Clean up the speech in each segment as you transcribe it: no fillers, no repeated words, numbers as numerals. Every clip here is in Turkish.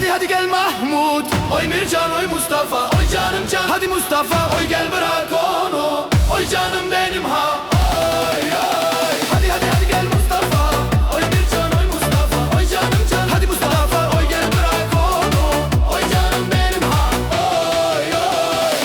hadi gel Mahmut. Oy Mircan oy Mustafa, oy canım can. Hadi Mustafa oy gel bırak onu. Oy canım benim ha. Oy oy. Hadi gel Mustafa. Oy Mircan oy Mustafa, oy canım can. Hadi Mustafa oy gel bırak onu. Oy canım benim ha. Oy oy.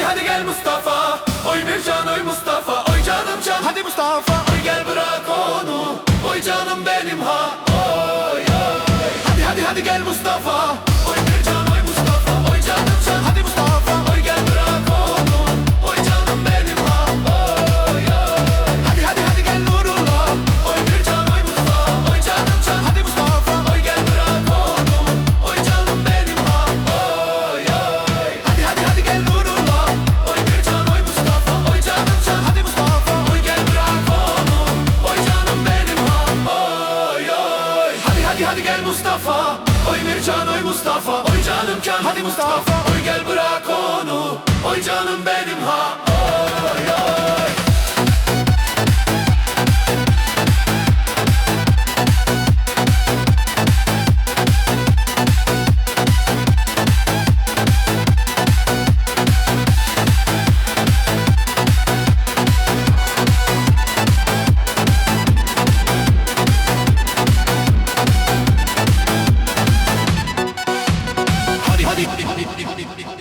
Hadi gel Mustafa. Oy Mircan oy Mustafa, oy canım can. Hadi Mustafa oy gel bırak onu. Oy canım benim ha. Oy oy. Hadi gel Mustafa. Oy Mircan oy Mustafa, oy canım can. Hadi Mustafa oy gel bırak onu. Oy canım benim ha. Oy oy. Hadi gel Nurullah. Oy Mircan oy Mustafa, oy canım can. Hadi Mustafa oy gel bırak onu. Oy canım benim ha. Oy oy. Hadi gel Nurullah. Oy Mircan oy Mustafa, oy canım can. Hadi Mustafa oy gel bırak onu. Oy canım benim ha. Oy oy. Hadi gel Mustafa. Oy Mircan oy Mustafa, oy canım can. Hadi Mustafa oy gel bırak onu. Oy canım benim ha. Oy oy. Hadi